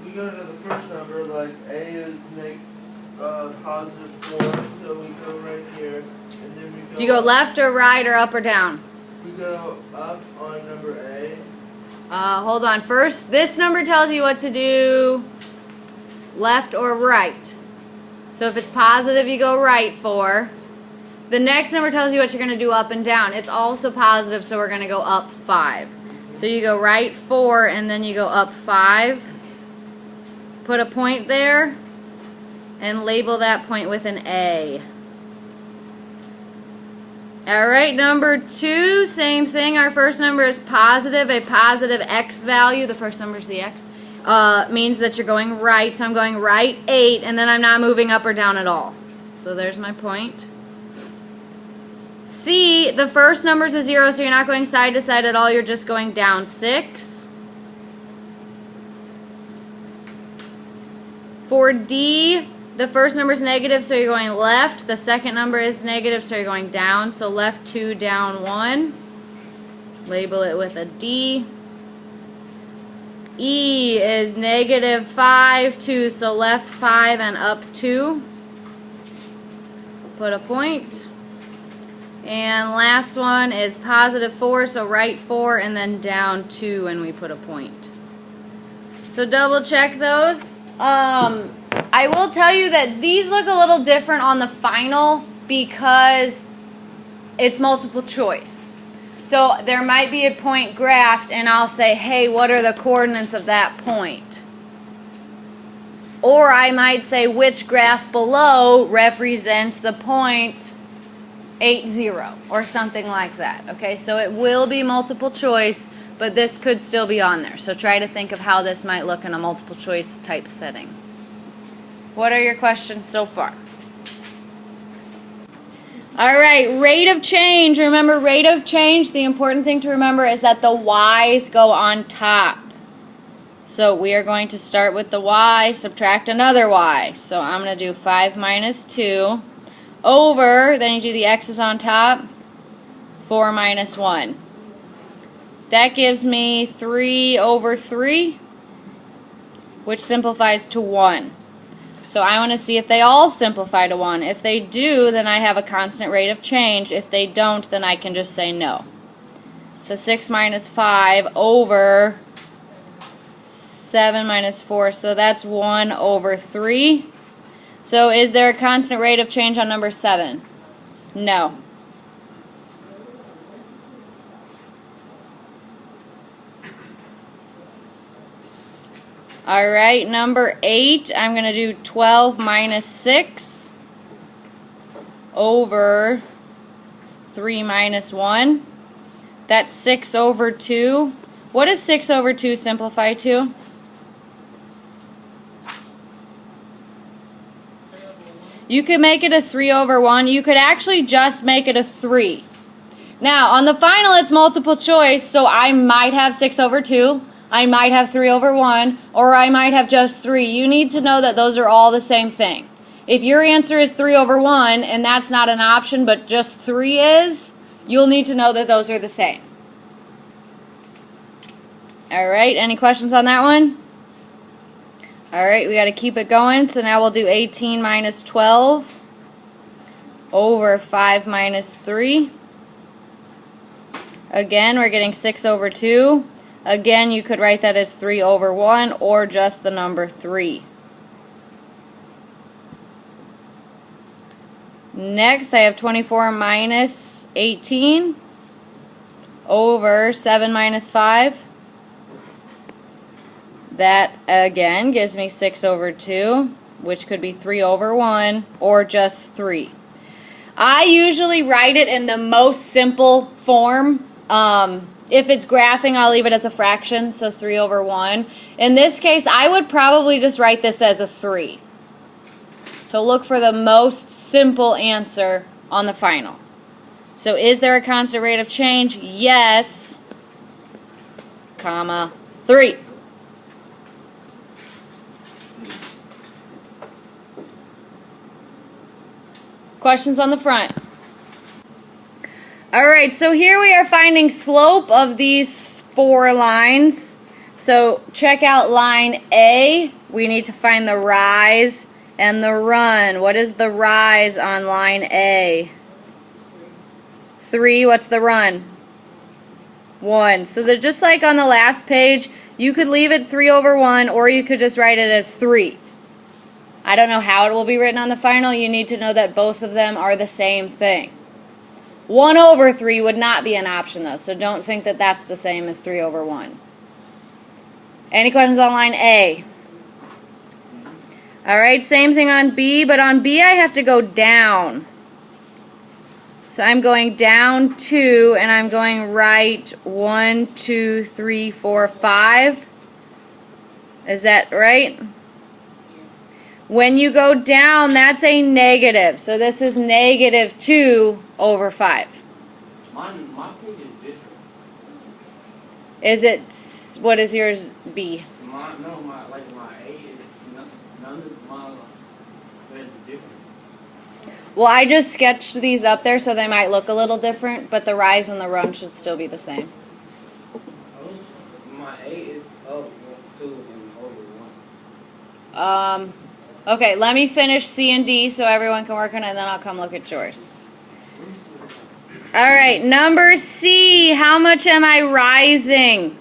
we go to the first number, like A is positive 4, so we go right here, and then we go... Do you go left or right or up or down? We go up on number A. Hold on. First, this number tells you what to do, left or right. So if it's positive, you go right 4. The next number tells you what you're going to do up and down. It's also positive, so we're going to go up 5. So you go right 4, and then you go up 5. Put a point there, and label that point with an A. Alright, number 2, same thing. Our first number is positive. A positive X value, the first number is the X, means that you're going right. So I'm going right 8, and then I'm not moving up or down at all. So there's my point. C, the first number is a 0, so you're not going side to side at all. You're just going down 6. For D, the first number is negative, so you're going left. The second number is negative, so you're going down. So left 2, down 1. Label it with a D. E is negative 5, 2, so left 5 and up 2. Put a point. And last one is positive 4, so right 4 and then down 2, and we put a point. So double check those. I will tell you that these look a little different on the final because it's multiple choice. So there might be a point graphed, and I'll say, hey, what are the coordinates of that point? Or I might say which graph below represents the point 8, 0, or something like that. Okay, so it will be multiple choice, but this could still be on there. So try to think of how this might look in a multiple choice type setting. What are your questions so far? Alright, rate of change. Remember, rate of change, the important thing to remember is that the y's go on top. So we are going to start with the y, subtract another y. So I'm going to do 5 minus 2 over, then you do the x's on top, 4 minus 1. That gives me 3 over 3, which simplifies to 1. So I want to see if they all simplify to 1. If they do, then I have a constant rate of change. If they don't, then I can just say no. So 6 minus 5 over 7 minus 4. So that's 1 over 3. So is there a constant rate of change on number 7? No. Alright, number 8, I'm going to do 12 minus 6 over 3 minus 1. That's 6 over 2. What does 6 over 2 simplify to? You could make it a 3 over 1. You could actually just make it a 3. Now, on the final, it's multiple choice, so I might have 6 over 2. I might have 3 over 1, or I might have just 3. You need to know that those are all the same thing. If your answer is 3 over 1, and that's not an option, but just 3 is, you'll need to know that those are the same. Alright, any questions on that one? Alright, we got to keep it going. So now we'll do 18 minus 12 over 5 minus 3. Again, we're getting 6 over 2. Again, you could write that as 3 over 1 or just the number 3. Next, I have 24 minus 18 over 7 minus 5. That, again, gives me 6 over 2, which could be 3 over 1 or just 3. I usually write it in the most simple form. If it's graphing, I'll leave it as a fraction, so 3 over 1. In this case, I would probably just write this as a 3. So look for the most simple answer on the final. So is there a constant rate of change? Yes, comma, 3. Questions on the front? Alright, so here we are finding slope of these 4 lines. So check out line A. We need to find the rise and the run. What is the rise on line A? 3. What's the run? 1. So they're just like on the last page. You could leave it 3/1, or you could just write it as 3. I don't know how it will be written on the final. You need to know that both of them are the same thing. 1/3 would not be an option, though, so don't think that that's the same as 3/1. Any questions on line A? All right, same thing on B, but on B I have to go down. So I'm going down 2, and I'm going right 1, 2, 3, 4, 5. Is that right? When you go down, that's a negative. So this is -2/5. My page is different. Is it, what is yours, B? My A is none of my threads are different. Well, I just sketched these up there so they might look a little different, but the rise and the run should still be the same. My A is up 2 and over 1. Okay, let me finish C and D so everyone can work on it, and then I'll come look at yours. All right, number C, how much am I rising?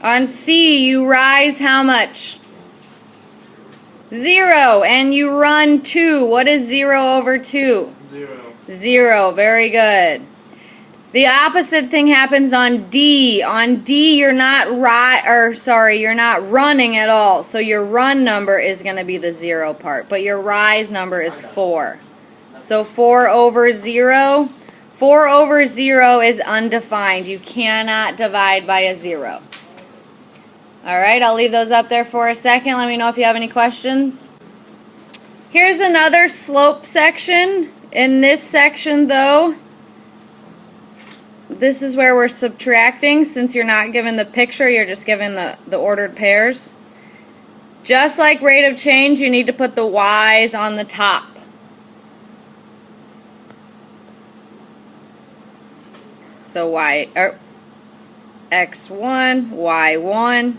On C, you rise how much? 0, and you run 2. What is 0/2? 0. 0, very good. The opposite thing happens on D. On D, you're not you're not running at all. So your run number is going to be the 0 part, but your rise number is 4. So 4/0. 4/0 is undefined. You cannot divide by a 0. All right, I'll leave those up there for a second. Let me know if you have any questions. Here's another slope section. In this section, though, this is where we're subtracting. Since you're not given the picture, you're just given the ordered pairs. Just like rate of change, you need to put the y's on the top. So x1, y1,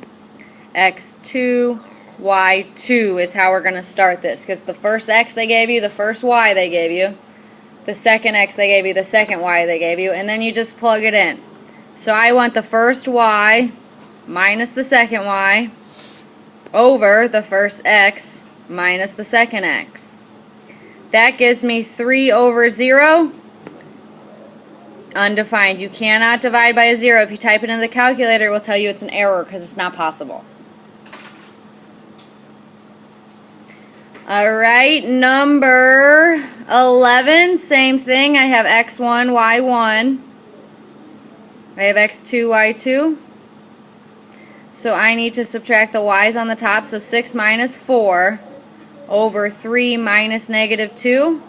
x2, y2 is how we're going to start this. Because the first x they gave you, the first y they gave you, the second x they gave you, the second y they gave you, and then you just plug it in. So I want the first y minus the second y over the first x minus the second x. That gives me 3/0. Undefined. You cannot divide by a 0. If you type it in the calculator, it will tell you it's an error because it's not possible. Alright, number 11, same thing. I have x1, y1. I have x2, y2. So I need to subtract the y's on the top. So 6 minus 4 over 3 minus -2.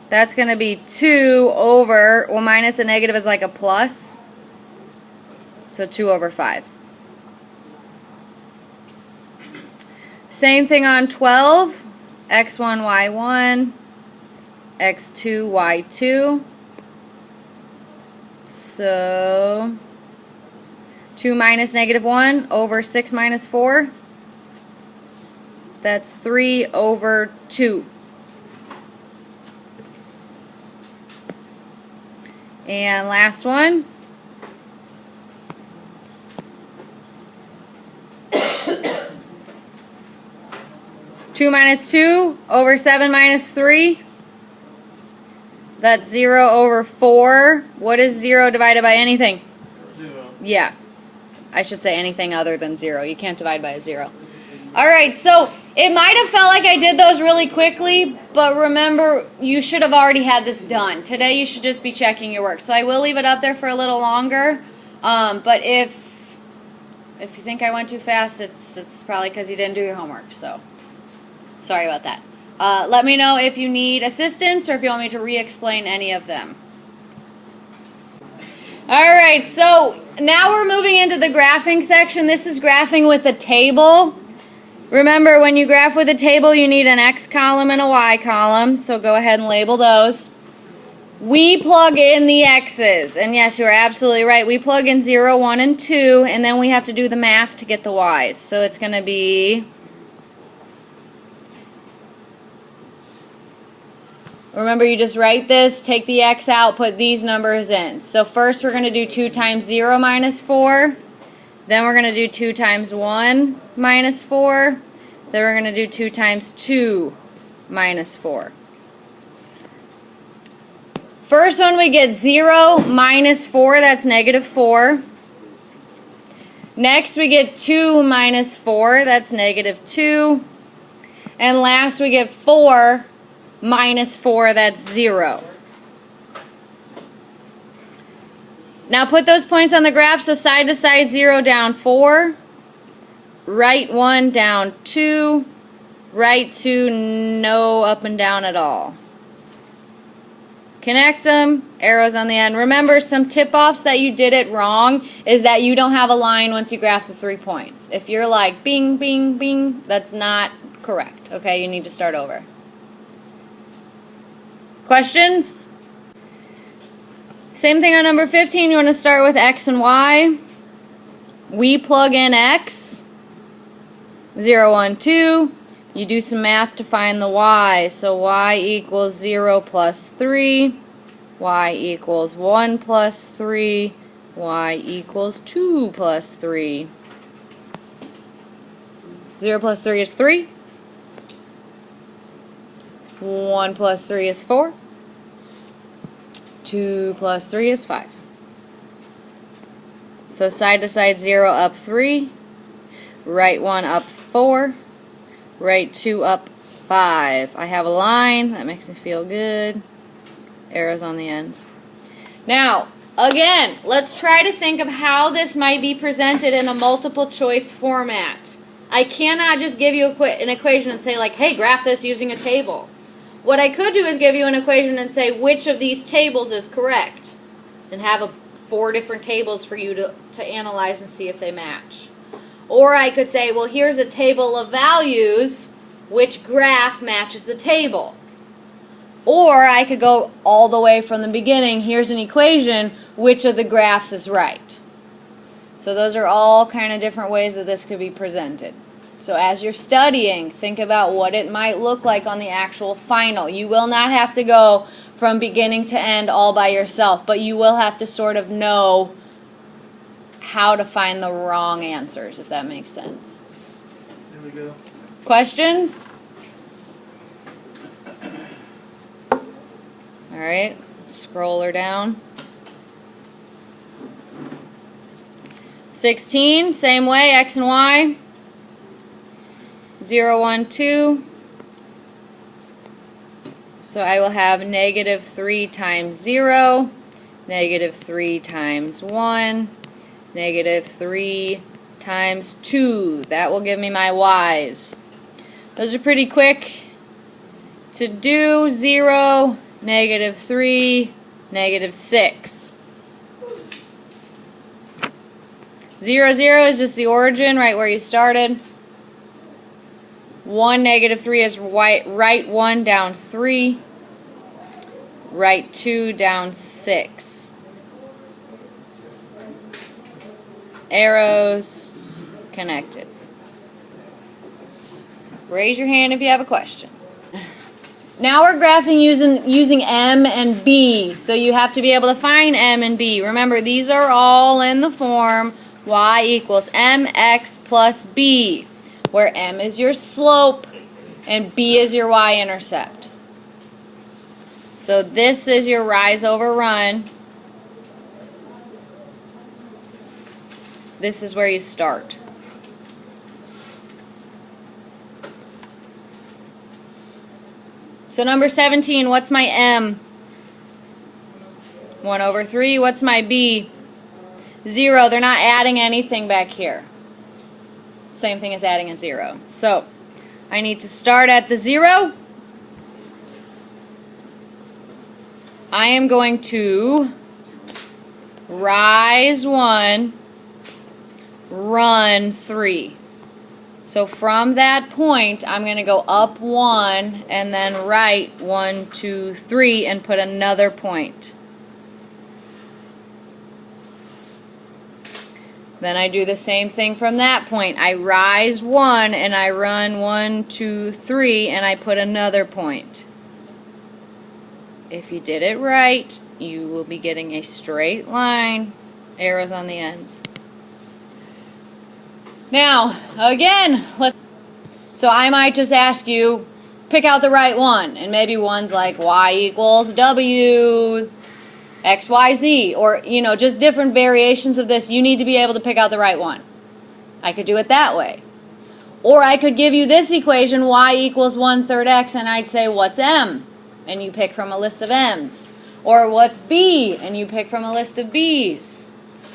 That's going to be 2 over, well, minus a negative is like a plus. So 2/5. Same thing on 12. x1, y1, x2, y2. So 2 minus -1 over 6 minus 4. That's 3/2. And last one. 2 minus 2 over 7 minus 3. That's 0/4. What is 0 divided by anything? 0. Yeah. I should say anything other than 0. You can't divide by a 0. Alright, so it might have felt like I did those really quickly, but remember, you should have already had this done. Today you should just be checking your work. So I will leave it up there for a little longer, but if you think I went too fast, it's probably because you didn't do your homework. So sorry about that. Let me know if you need assistance or if you want me to re-explain any of them. Alright, so now we're moving into the graphing section. This is graphing with a table. Remember, when you graph with a table, you need an X column and a Y column, so go ahead and label those. we plug in the x's. And yes, you're absolutely right. We plug in 0, 1, and 2, and then we have to do the math to get the y's. So it's going to be... Remember, you just write this, take the x out, put these numbers in. So first we're going to do 2 times 0 minus 4. Then we're going to do 2 times 1 minus 4. Then we're going to do 2 times 2 minus 4. First one we get 0 minus 4, that's negative 4. Next we get 2 minus 4, that's negative 2. And last we get 4 minus 4, that's 0. Now put those points on the graph, so side to side, 0 down 4, right 1 down 2, right 2, no up and down at all. Connect them, arrows on the end. Remember, some tip-offs that you did it wrong is that you don't have a line once you graph the 3 points. If you're like bing, bing, bing, that's not correct. Okay, you need to start over. Questions? Same thing on number 15. You want to start with x and y. We plug in x. 0, 1, 2. You do some math to find the y. So y equals 0 plus 3. Y equals 1 plus 3. Y equals 2 plus 3. 0 plus 3 is 3. 1 plus 3 is 4. 2 plus 3 is 5. So side to side, 0 up 3. Right 1 up 4. Right 2 up 5. I have a line. That makes me feel good. Arrows on the ends. Now, again, let's try to think of how this might be presented in a multiple choice format. I cannot just give you an equation and say, like, hey, graph this using a table. What I could do is give you an equation and say which of these tables is correct, and have 4 different tables for you to analyze and see if they match. Or I could say, well, here's a table of values, which graph matches the table. Or I could go all the way from the beginning, here's an equation, which of the graphs is right. So those are all kind of different ways that this could be presented. So as you're studying, think about what it might look like on the actual final. You will not have to go from beginning to end all by yourself, but you will have to sort of know how to find the wrong answers, if that makes sense. There we go. Questions? All right, scroll her down. 16, same way, x and y. 0, 1, 2. So I will have negative 3 times 0, negative 3 times 1, negative 3 times 2. That will give me my y's. Those are pretty quick to do. 0, negative 3, negative 6. 0, 0 is just the origin, right where you started. 1, negative 3 is right 1 down 3, right 2 down 6. Arrows connected. Raise your hand if you have a question. Now we're graphing using M and B, so you have to be able to find M and B. Remember, these are all in the form y equals mx plus b, where m is your slope and b is your y-intercept. So this is your rise over run. This is where you start. So number 17, what's my m? 1 over 3. What's my b? 0. They're not adding anything back here. Same thing as adding a 0. So I need to start at the 0. I am going to rise 1, run 3. So from that point, I'm going to go up 1 and then right 1, 2, 3 and put another point. Then I do the same thing from that point. I rise 1 and I run 1, 2, 3 and I put another point. If you did it right, you will be getting a straight line, arrows on the ends. Now, again, so I might just ask you, pick out the right one. And maybe one's like y equals w, x, y, z. Or, just different variations of this. You need to be able to pick out the right one. I could do it that way. Or I could give you this equation, y equals 1/3 x, and I'd say, what's m? And you pick from a list of m's. Or what's b? And you pick from a list of b's.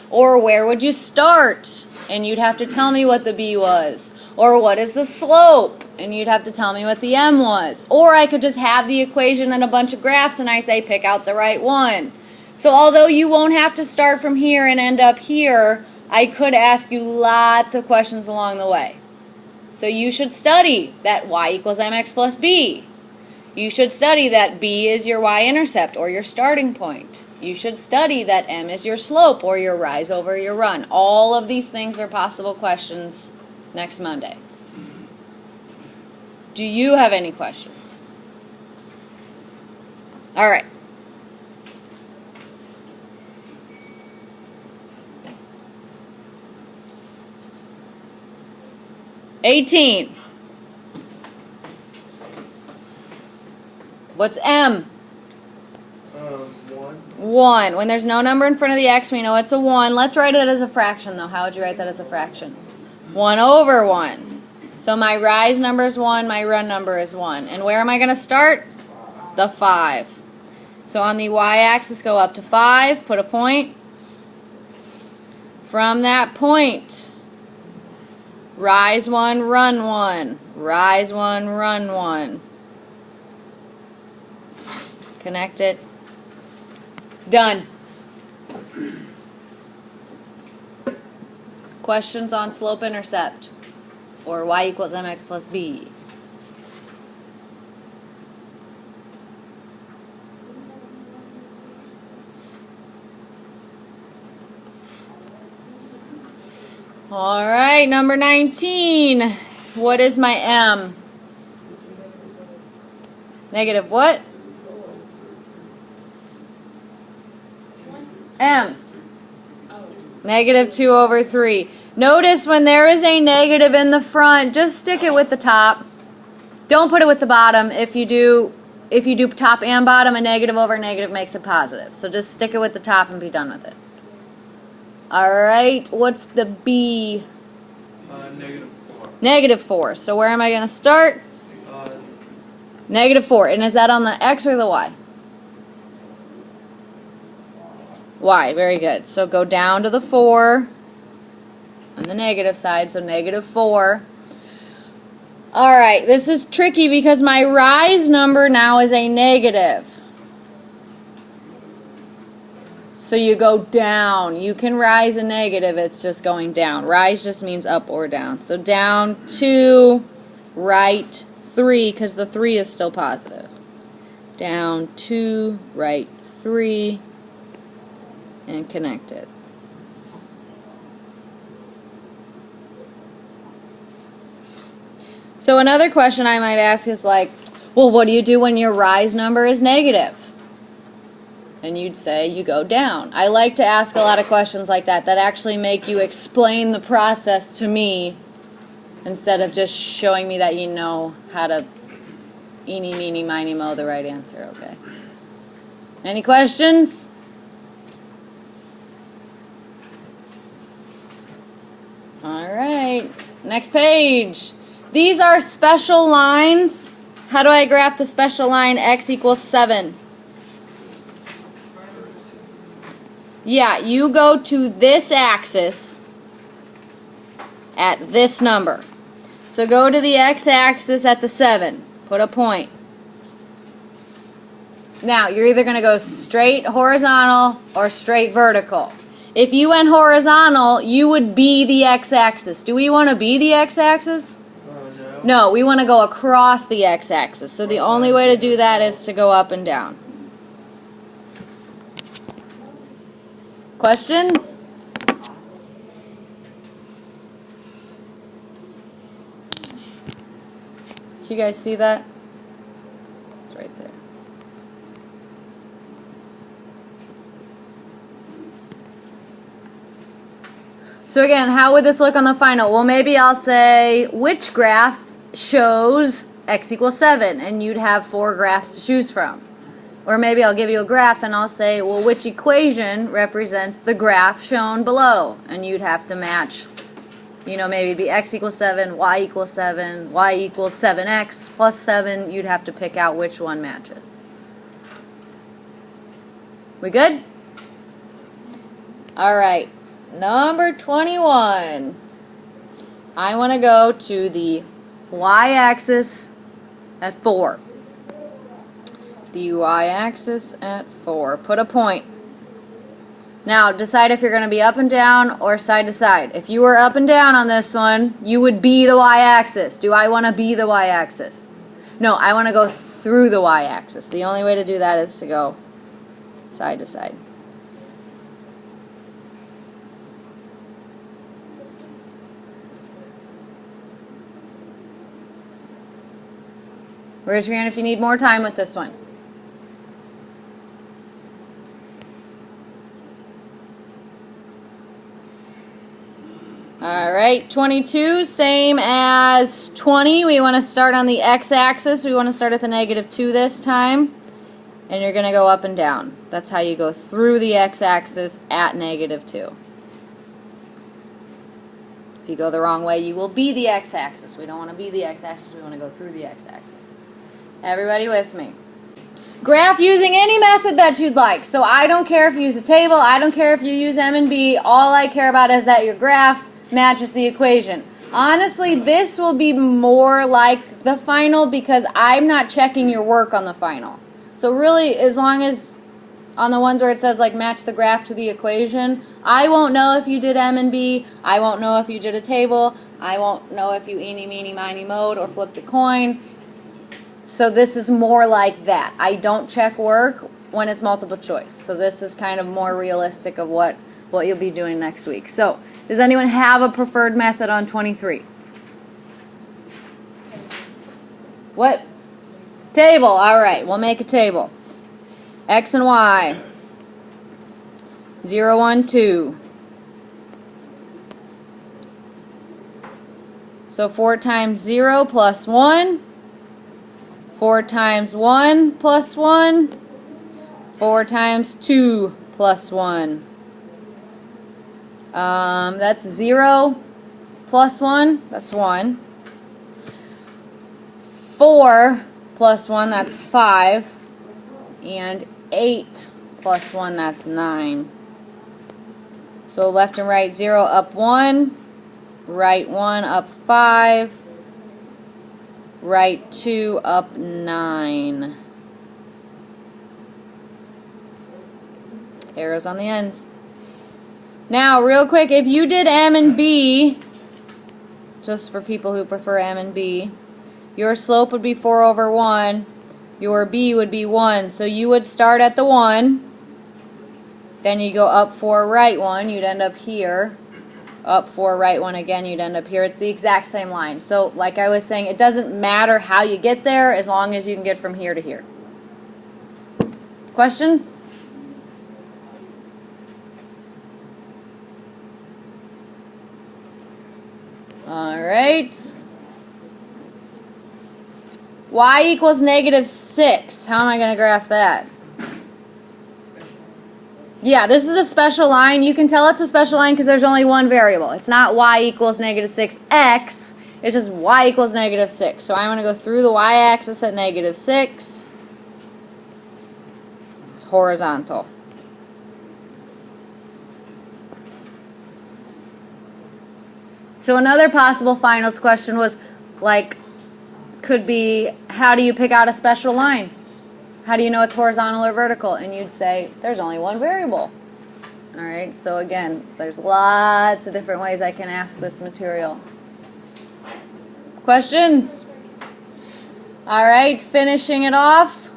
Or where would you start? And you'd have to tell me what the b was. Or what is the slope? And you'd have to tell me what the m was. Or I could just have the equation and a bunch of graphs and I say pick out the right one. So although you won't have to start from here and end up here, I could ask you lots of questions along the way. So you should study that y equals mx plus b. You should study that b is your y-intercept or your starting point. You should study that m is your slope or your rise over your run. All of these things are possible questions next Monday. Do you have any questions? All right. $18. What's m? 1. 1. When there's no number in front of the x, we know it's a 1. Let's write it as a fraction, though. How would you write that as a fraction? 1 over 1. So my rise number is 1, my run number is 1. And where am I going to start? The 5. So on the y-axis, go up to 5, put a point. From that point, rise 1, run 1. Rise 1, run 1. Connect it. Done. Questions on slope-intercept or y equals mx plus b? All right, number 19. What is my m? Negative what? M. Negative 2 over 3. Notice when there is a negative in the front, just stick it with the top. Don't put it with the bottom. If you do top and bottom, a negative over negative makes it positive. So just stick it with the top and be done with it. All right, what's the B? Negative 4. Negative 4. So where am I going to start? Negative 4. And is that on the X or the Y? Y. Very good. So go down to the 4 on the negative side. So negative 4. All right, this is tricky because my rise number now is a negative. So you go down. You can rise a negative, it's just going down. Rise just means up or down. So down 2, right 3, because the 3 is still positive. Down 2, right 3, and connect it. So another question I might ask is like, well, what do you do when your rise number is negative? And you'd say you go down. I like to ask a lot of questions like that actually make you explain the process to me instead of just showing me that you know how to eeny, meeny, miny, moe the right answer, okay? Any questions? All right, next page. These are special lines. How do I graph the special line x equals 7? Yeah, you go to this axis at this number. So go to the x-axis at the 7. Put a point. Now, you're either going to go straight horizontal or straight vertical. If you went horizontal, you would be the x-axis. Do we want to be the x-axis? No, we want to go across the x-axis. So the only way to do that is to go up and down. Questions? You guys see that? It's right there. So again, how would this look on the final? Well, maybe I'll say which graph shows x equals 7, and you'd have 4 graphs to choose from. Or maybe I'll give you a graph and I'll say, well, which equation represents the graph shown below? And you'd have to match, you know, maybe it'd be x equals 7, y equals 7, y equals 7x plus 7. You'd have to pick out which one matches. We good? All right. Number 21. I want to go to the y-axis at 4. The y-axis at 4. Put a point. Now, decide if you're going to be up and down or side to side. If you were up and down on this one, you would be the y-axis. Do I want to be the y-axis? No, I want to go through the y-axis. The only way to do that is to go side to side. Raise your hand if you need more time with this one. Alright, 22, same as 20. We want to start on the x-axis. We want to start at the -2 this time. And you're going to go up and down. That's how you go through the x-axis at -2. If you go the wrong way, you will be the x-axis. We don't want to be the x-axis. We want to go through the x-axis. Everybody with me? Graph using any method that you'd like. So I don't care if you use a table. I don't care if you use M and B. All I care about is that your graph matches the equation. Honestly, this will be more like the final because I'm not checking your work on the final. So really, as long as on the ones where it says like match the graph to the equation, I won't know if you did M and B. I won't know if you did a table. I won't know if you eeny, meeny, miny, mowed or flipped a coin. So this is more like that. I don't check work when it's multiple choice. So this is kind of more realistic of what you'll be doing next week. So does anyone have a preferred method on 23? What? Table. All right, we'll make a table. X and Y. 0, 1, 2. So 4 times 0 plus 1. 4 times 1 plus 1. 4 times 2 plus 1. That's 0 plus 1. That's 1. 4 plus 1. That's 5. And 8 plus 1. That's 9. So left and right, 0 up 1. Right 1 up 5. Right 2 up 9. Arrows on the ends. Now, real quick, if you did M and B, just for people who prefer M and B, your slope would be 4 over 1. Your B would be 1. So you would start at the 1. Then you go up 4, right 1. You'd end up here. Up 4, right 1 again, you'd end up here. It's the exact same line. So, like I was saying, it doesn't matter how you get there as long as you can get from here to here. Questions? Alright. Y equals -6. How am I going to graph that? Yeah, this is a special line. You can tell it's a special line because there's only one variable. It's not y equals -6x. It's just y equals -6. So I'm going to go through the y-axis at -6. It's horizontal. So another possible finals question was, like, could be, how do you pick out a special line? How do you know it's horizontal or vertical? And you'd say, there's only one variable. Alright, so again, there's lots of different ways I can ask this material. Questions? All right, finishing it off.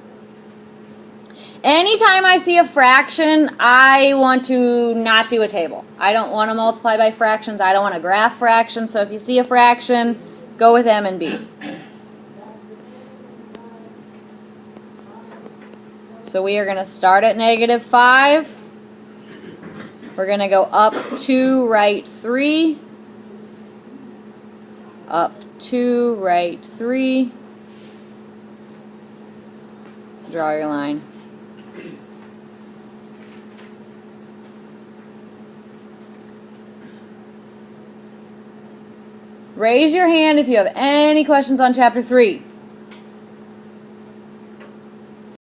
Anytime I see a fraction, I want to not do a table. I don't want to multiply by fractions. I don't want to graph fractions. So if you see a fraction, go with M and B. So we are going to start at -5. We're going to go up 2, right 3. Up 2, right 3. Draw your line. Raise your hand if you have any questions on chapter 3.